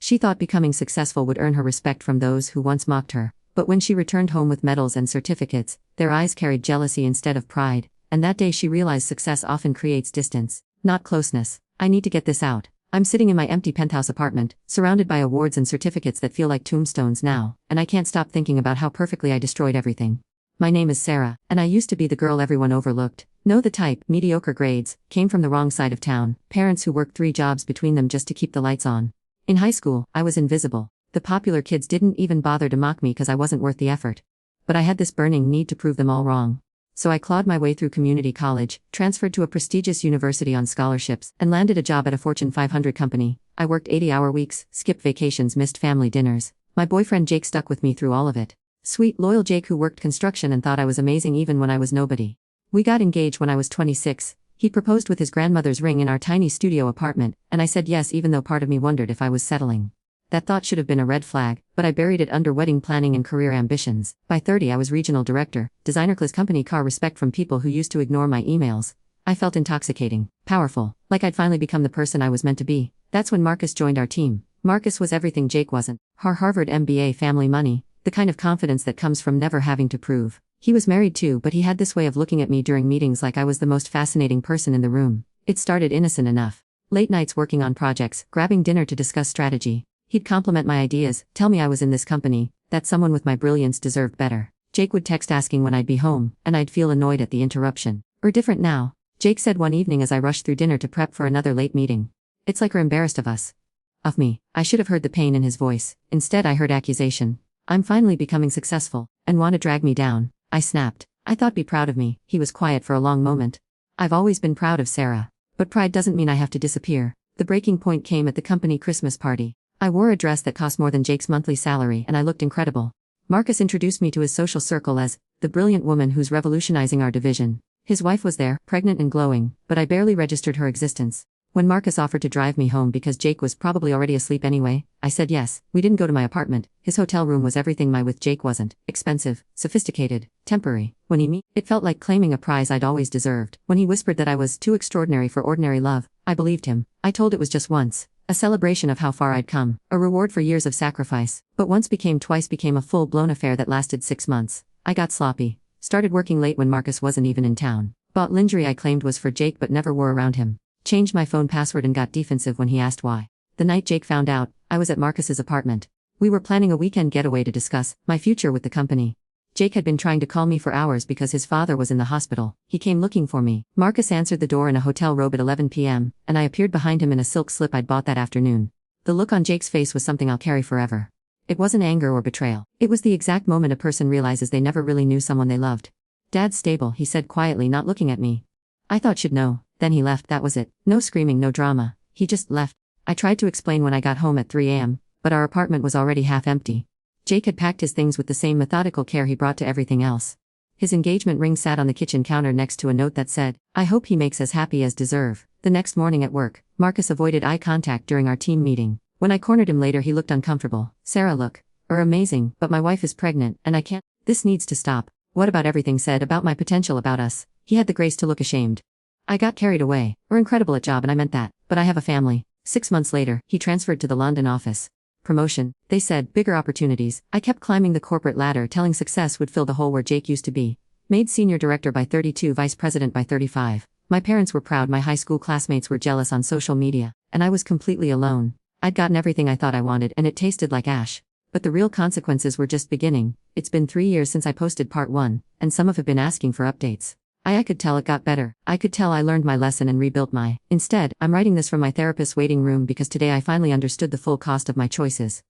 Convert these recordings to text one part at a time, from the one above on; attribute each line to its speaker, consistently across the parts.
Speaker 1: She thought becoming successful would earn her respect from those who once mocked her, but when she returned home with medals and certificates, their eyes carried jealousy instead of pride, and that day she realized success often creates distance, not closeness. I need to get this out. I'm sitting in my empty penthouse apartment, surrounded by awards and certificates that feel like tombstones now, and I can't stop thinking about how perfectly I destroyed everything. My name is Sarah, and I used to be the girl everyone overlooked. Know the type, mediocre grades, came from the wrong side of town, parents who worked 3 jobs between them just to keep the lights on. In high school, I was invisible. The popular kids didn't even bother to mock me because I wasn't worth the effort. But I had this burning need to prove them all wrong. So I clawed my way through community college, transferred to a prestigious university on scholarships, and landed a job at a Fortune 500 company. I worked 80-hour weeks, skipped vacations, missed family dinners. My boyfriend Jake stuck with me through all of it. Sweet, loyal Jake who worked construction and thought I was amazing even when I was nobody. We got engaged when I was 26. He proposed with his grandmother's ring in our tiny studio apartment, and I said yes even though part of me wondered if I was settling. That thought should have been a red flag, but I buried it under wedding planning and career ambitions. By 30 I was regional director, designer class company car, respect from people who used to ignore my emails. I felt intoxicating, powerful, like I'd finally become the person I was meant to be. That's when Marcus joined our team. Marcus was everything Jake wasn't. Harvard MBA, family money, the kind of confidence that comes from never having to prove. He was married too, but he had this way of looking at me during meetings like I was the most fascinating person in the room. It started innocent enough. Late nights working on projects, grabbing dinner to discuss strategy. He'd compliment my ideas, tell me I was in this company, that someone with my brilliance deserved better. Jake would text asking when I'd be home, and I'd feel annoyed at the interruption. Or different now. Jake said one evening as I rushed through dinner to prep for another late meeting. It's like we're embarrassed of us. Of me. I should have heard the pain in his voice. Instead I heard accusation. I'm finally becoming successful, and want to drag me down. I snapped. I thought be proud of me. He was quiet for a long moment. I've always been proud of Sarah. But pride doesn't mean I have to disappear. The breaking point came at the company Christmas party. I wore a dress that cost more than Jake's monthly salary and I looked incredible. Marcus introduced me to his social circle as the brilliant woman who's revolutionizing our division. His wife was there, pregnant and glowing, but I barely registered her existence. When Marcus offered to drive me home because Jake was probably already asleep anyway, I said yes. We didn't go to my apartment. His hotel room was everything my with Jake wasn't. Expensive, sophisticated, temporary. When he it felt like claiming a prize I'd always deserved. When he whispered that I was too extraordinary for ordinary love, I believed him. I told it was just once. A celebration of how far I'd come. A reward for years of sacrifice. But once became twice became a full-blown affair that lasted 6 months. I got sloppy. Started working late when Marcus wasn't even in town. Bought lingerie I claimed was for Jake but never wore around him. Changed my phone password and got defensive when he asked why. The night Jake found out, I was at Marcus's apartment. We were planning a weekend getaway to discuss my future with the company. Jake had been trying to call me for hours because his father was in the hospital. He came looking for me. Marcus answered the door in a hotel robe at 11 p.m., and I appeared behind him in a silk slip I'd bought that afternoon. The look on Jake's face was something I'll carry forever. It wasn't anger or betrayal. It was the exact moment a person realizes they never really knew someone they loved. "Dad's stable," he said quietly, not looking at me. I thought she'd know. Then he left, that was it. No screaming, no drama. He just left. I tried to explain when I got home at 3 a.m., but our apartment was already half empty. Jake had packed his things with the same methodical care he brought to everything else. His engagement ring sat on the kitchen counter next to a note that said, "I hope he makes as happy as deserve." The next morning at work, Marcus avoided eye contact during our team meeting. When I cornered him later, he looked uncomfortable. "Sarah, look. Amazing, but my wife is pregnant, and I can't. This needs to stop." What about everything said about my potential about us? He had the grace to look ashamed. I got carried away. We're incredible at job and I meant that, but I have a family. 6 months later, he transferred to the London office. Promotion, they said, bigger opportunities. I kept climbing the corporate ladder, telling success would fill the hole where Jake used to be. Made senior director by 32, vice president by 35. My parents were proud, my high school classmates were jealous on social media, and I was completely alone. I'd gotten everything I thought I wanted and it tasted like ash. But the real consequences were just beginning. It's been 3 years since I posted part 1, and some have been asking for updates. I could tell it got better. I could tell I learned my lesson and rebuilt my. Instead, I'm writing this from my therapist's waiting room because today I finally understood the full cost of my choices.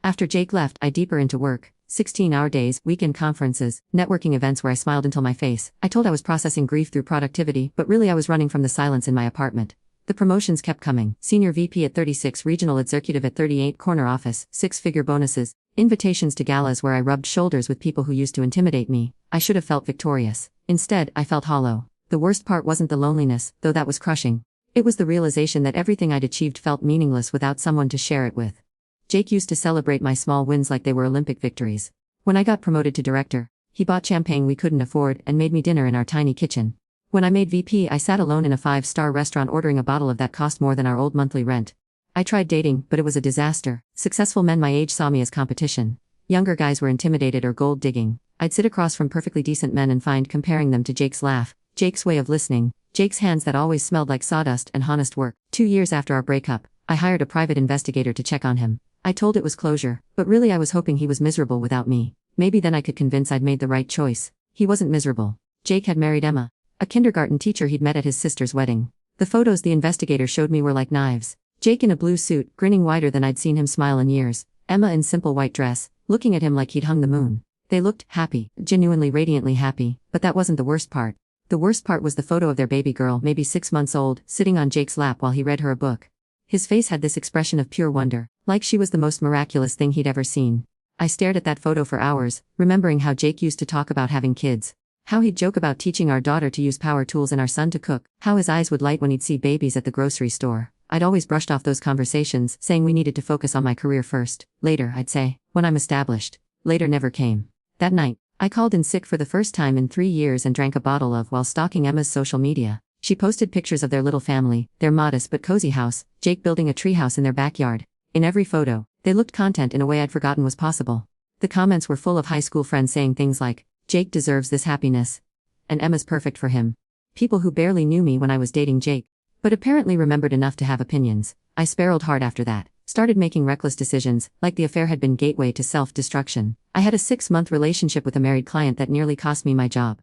Speaker 1: After Jake left, I deeper into work. 16-hour days, weekend conferences, networking events where I smiled until my face. I told I was processing grief through productivity, but really I was running from the silence in my apartment. The promotions kept coming. Senior VP at 36, regional executive at 38, corner office, 6-figure bonuses, invitations to galas where I rubbed shoulders with people who used to intimidate me. I should have felt victorious. Instead, I felt hollow. The worst part wasn't the loneliness, though that was crushing. It was the realization that everything I'd achieved felt meaningless without someone to share it with. Jake used to celebrate my small wins like they were Olympic victories. When I got promoted to director, he bought champagne we couldn't afford and made me dinner in our tiny kitchen. When I made VP, I sat alone in a 5-star restaurant ordering a bottle of that cost more than our old monthly rent. I tried dating, but it was a disaster. Successful men my age saw me as competition. Younger guys were intimidated or gold digging. I'd sit across from perfectly decent men and find comparing them to Jake's laugh, Jake's way of listening, Jake's hands that always smelled like sawdust and honest work. 2 years after our breakup, I hired a private investigator to check on him. I told it was closure, but really I was hoping he was miserable without me. Maybe then I could convince I'd made the right choice. He wasn't miserable. Jake had married Emma, a kindergarten teacher he'd met at his sister's wedding. The photos the investigator showed me were like knives. Jake in a blue suit, grinning wider than I'd seen him smile in years. Emma in simple white dress, looking at him like he'd hung the moon. They looked happy, genuinely radiantly happy, but that wasn't the worst part. The worst part was the photo of their baby girl, maybe 6 months old, sitting on Jake's lap while he read her a book. His face had this expression of pure wonder, like she was the most miraculous thing he'd ever seen. I stared at that photo for hours, remembering how Jake used to talk about having kids. How he'd joke about teaching our daughter to use power tools and our son to cook. How his eyes would light when he'd see babies at the grocery store. I'd always brushed off those conversations, saying we needed to focus on my career first. Later, I'd say, when I'm established. Later never came. That night, I called in sick for the first time in 3 years and drank a bottle of while stalking Emma's social media. She posted pictures of their little family, their modest but cozy house, Jake building a treehouse in their backyard. In every photo, they looked content in a way I'd forgotten was possible. The comments were full of high school friends saying things like, Jake deserves this happiness. And Emma's perfect for him. People who barely knew me when I was dating Jake, but apparently remembered enough to have opinions. I spiraled hard after that, started making reckless decisions, like the affair had been gateway to self-destruction. I had a 6-month relationship with a married client that nearly cost me my job.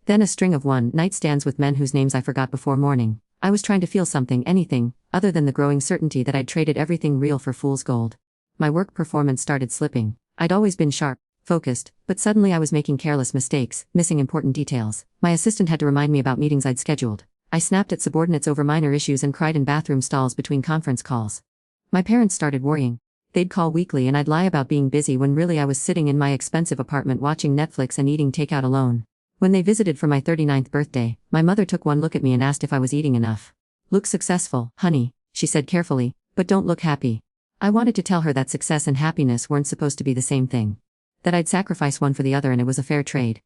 Speaker 1: Then a string of one-night stands with men whose names I forgot before morning. I was trying to feel something, anything, other than the growing certainty that I'd traded everything real for fool's gold. My work performance started slipping. I'd always been sharp, focused, but suddenly I was making careless mistakes, missing important details. My assistant had to remind me about meetings I'd scheduled. I snapped at subordinates over minor issues and cried in bathroom stalls between conference calls. My parents started worrying. They'd call weekly and I'd lie about being busy when really I was sitting in my expensive apartment watching Netflix and eating takeout alone. When they visited for my 39th birthday, my mother took one look at me and asked if I was eating enough. Look successful, honey, she said carefully, but don't look happy. I wanted to tell her that success and happiness weren't supposed to be the same thing. That I'd sacrifice one for the other and it was a fair trade.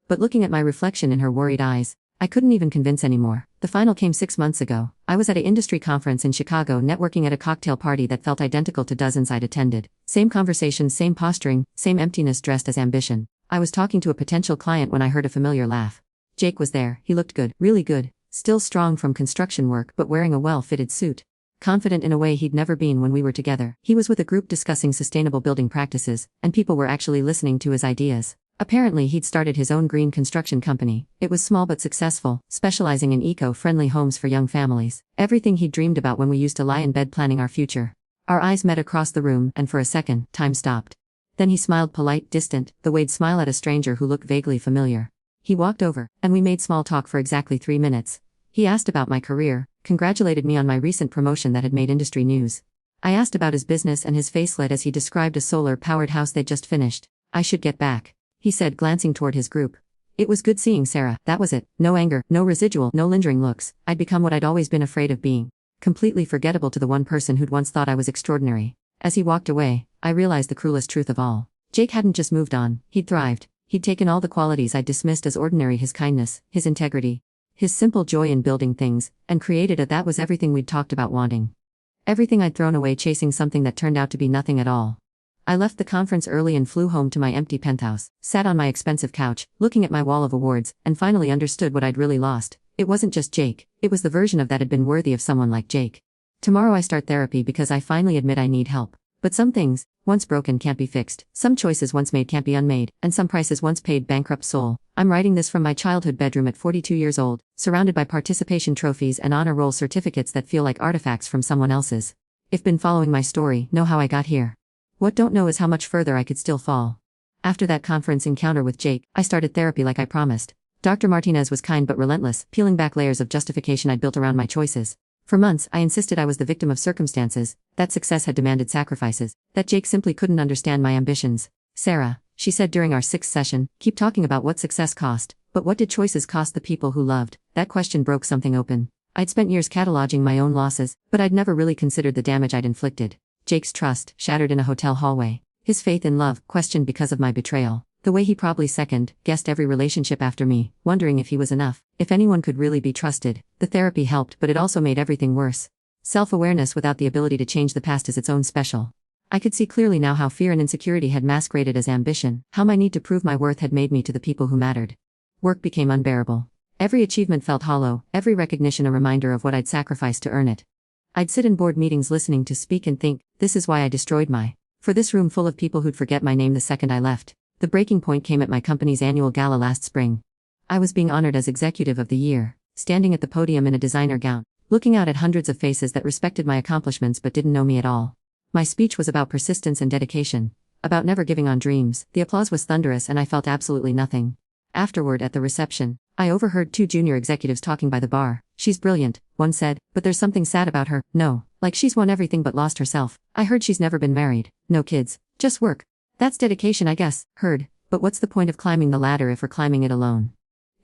Speaker 1: But looking at my reflection in her worried eyes, I couldn't even convince anymore. The final came 6 months ago. I was at an industry conference in Chicago networking at a cocktail party that felt identical to dozens I'd attended. Same conversations, same posturing, same emptiness dressed as ambition. I was talking to a potential client when I heard a familiar laugh. Jake was there. He looked good, really good, still strong from construction work but wearing a well-fitted suit. Confident in a way he'd never been when we were together. He was with a group discussing sustainable building practices, and people were actually listening to his ideas. Apparently he'd started his own green construction company. It was small but successful, specializing in eco-friendly homes for young families. Everything he'd dreamed about when we used to lie in bed planning our future. Our eyes met across the room, and for a second, time stopped. Then he smiled, polite, distant, the way'd smile at a stranger who looked vaguely familiar. He walked over, and we made small talk for exactly 3 minutes. He asked about my career, congratulated me on my recent promotion that had made industry news. I asked about his business and his face lit as he described a solar-powered house they'd just finished. I should get back, he said, glancing toward his group. It was good seeing Sarah, that was it. No anger, no residual, no lingering looks. I'd become what I'd always been afraid of being. Completely forgettable to the one person who'd once thought I was extraordinary. As he walked away, I realized the cruelest truth of all. Jake hadn't just moved on, he'd thrived. He'd taken all the qualities I'd dismissed as ordinary, his kindness, his integrity, his simple joy in building things, and created a that was everything we'd talked about wanting. Everything I'd thrown away chasing something that turned out to be nothing at all. I left the conference early and flew home to my empty penthouse, sat on my expensive couch, looking at my wall of awards, and finally understood what I'd really lost. It wasn't just Jake, it was the version of that had been worthy of someone like Jake. Tomorrow I start therapy because I finally admit I need help. But some things, once broken, can't be fixed. Some choices once made can't be unmade, and some prices once paid bankrupt soul. I'm writing this from my childhood bedroom at 42 years old, surrounded by participation trophies and honor roll certificates that feel like artifacts from someone else's. If been following my story, know how I got here. What don't know is how much further I could still fall. After that conference encounter with Jake, I started therapy like I promised. Dr. Martinez was kind but relentless, peeling back layers of justification I'd built around my choices. For months, I insisted I was the victim of circumstances, that success had demanded sacrifices, that Jake simply couldn't understand my ambitions. Sarah, she said during our 6th session, keep talking about what success cost, but what did choices cost the people who loved? That question broke something open. I'd spent years cataloging my own losses, but I'd never really considered the damage I'd inflicted. Jake's trust, shattered in a hotel hallway. His faith in love, questioned because of my betrayal. The way he probably guessed every relationship after me, wondering if he was enough, if anyone could really be trusted. The therapy helped, but it also made everything worse. Self-awareness without the ability to change the past is its own special. I could see clearly now how fear and insecurity had masqueraded as ambition, how my need to prove my worth had made me to the people who mattered. Work became unbearable. Every achievement felt hollow, every recognition a reminder of what I'd sacrificed to earn it. I'd sit in board meetings listening to speak and think, this is why I destroyed for this room full of people who'd forget my name the second I left. The breaking point came at my company's annual gala last spring. I was being honored as Executive of the Year, standing at the podium in a designer gown, looking out at hundreds of faces that respected my accomplishments but didn't know me at all. My speech was about persistence and dedication, about never giving on dreams. The applause was thunderous and I felt absolutely nothing. Afterward at the reception, I overheard two junior executives talking by the bar. She's brilliant, one said, but there's something sad about her. No, like she's won everything but lost herself. I heard she's never been married, no kids, just work. That's dedication, I guess, heard, but what's the point of climbing the ladder if we're climbing it alone?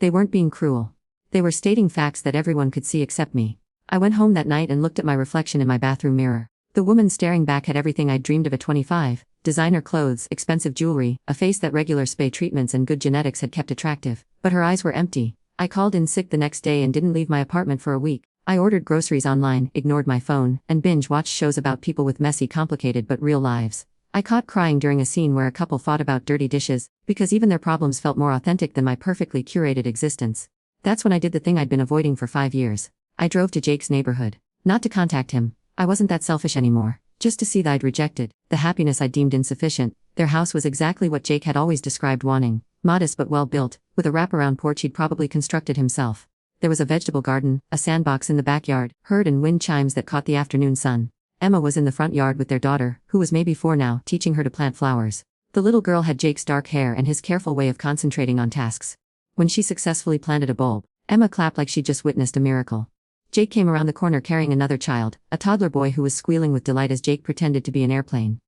Speaker 1: They weren't being cruel. They were stating facts that everyone could see except me. I went home that night and looked at my reflection in my bathroom mirror. The woman staring back had everything I'd dreamed of at 25, designer clothes, expensive jewelry, a face that regular spa treatments and good genetics had kept attractive, but her eyes were empty. I called in sick the next day and didn't leave my apartment for a week. I ordered groceries online, ignored my phone, and binge-watched shows about people with messy, complicated but real lives. I caught crying during a scene where a couple fought about dirty dishes, because even their problems felt more authentic than my perfectly curated existence. That's when I did the thing I'd been avoiding for 5 years. I drove to Jake's neighborhood. Not to contact him. I wasn't that selfish anymore. Just to see that I'd rejected the happiness I'd deemed insufficient. Their house was exactly what Jake had always described wanting. Modest but well-built, with a wraparound porch he'd probably constructed himself. There was a vegetable garden, a sandbox in the backyard, bird and wind chimes that caught the afternoon sun. Emma was in the front yard with their daughter, who was maybe 4 now, teaching her to plant flowers. The little girl had Jake's dark hair and his careful way of concentrating on tasks. When she successfully planted a bulb, Emma clapped like she'd just witnessed a miracle. Jake came around the corner carrying another child, a toddler boy who was squealing with delight as Jake pretended to be an airplane.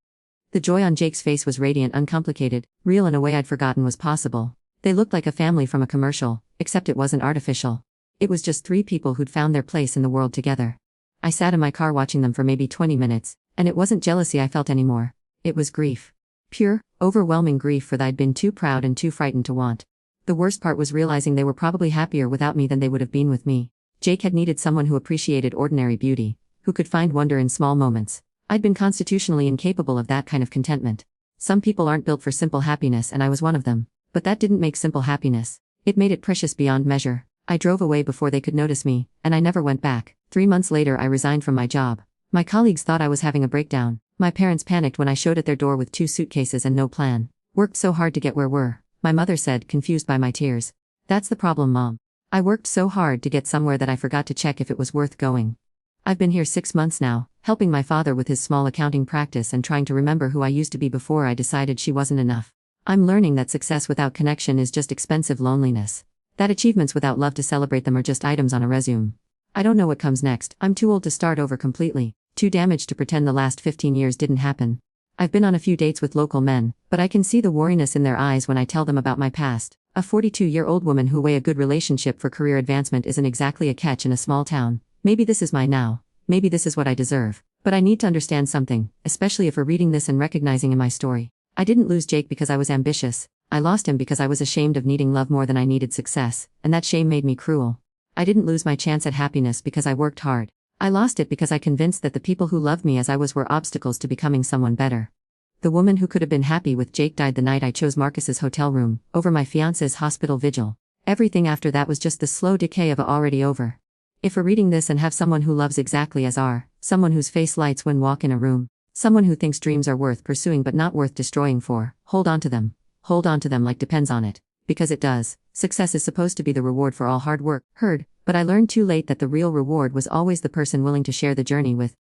Speaker 1: The joy on Jake's face was radiant, uncomplicated, real in a way I'd forgotten was possible. They looked like a family from a commercial, except it wasn't artificial. It was just 3 people who'd found their place in the world together. I sat in my car watching them for maybe 20 minutes, and it wasn't jealousy I felt anymore. It was grief. Pure, overwhelming grief for that I'd been too proud and too frightened to want. The worst part was realizing they were probably happier without me than they would have been with me. Jake had needed someone who appreciated ordinary beauty, who could find wonder in small moments. I'd been constitutionally incapable of that kind of contentment. Some people aren't built for simple happiness and I was one of them. But that didn't make simple happiness. It made it precious beyond measure. I drove away before they could notice me, and I never went back. 3 months later I resigned from my job. My colleagues thought I was having a breakdown. My parents panicked when I showed at their door with 2 suitcases and no plan. Worked so hard to get where we're. My mother said, confused by my tears. That's the problem, Mom. I worked so hard to get somewhere that I forgot to check if it was worth going. I've been here 6 months now, helping my father with his small accounting practice and trying to remember who I used to be before I decided she wasn't enough. I'm learning that success without connection is just expensive loneliness. That achievements without love to celebrate them are just items on a resume. I don't know what comes next. I'm too old to start over completely, too damaged to pretend the last 15 years didn't happen. I've been on a few dates with local men, but I can see the wariness in their eyes when I tell them about my past. A 42-year-old woman who weighs a good relationship for career advancement isn't exactly a catch in a small town. Maybe this is mine now. Maybe this is what I deserve. But I need to understand something, especially if we're reading this and recognizing in my story. I didn't lose Jake because I was ambitious. I lost him because I was ashamed of needing love more than I needed success, and that shame made me cruel. I didn't lose my chance at happiness because I worked hard. I lost it because I convinced that the people who loved me as I was were obstacles to becoming someone better. The woman who could have been happy with Jake died the night I chose Marcus's hotel room, over my fiancé's hospital vigil. Everything after that was just the slow decay of a already over. If we're reading this and have someone who loves exactly as are, someone whose face lights when walk in a room, someone who thinks dreams are worth pursuing but not worth destroying for, hold on to them. Hold on to them like depends on it. Because it does. Success is supposed to be the reward for all hard work, heard, but I learned too late that the real reward was always the person willing to share the journey with.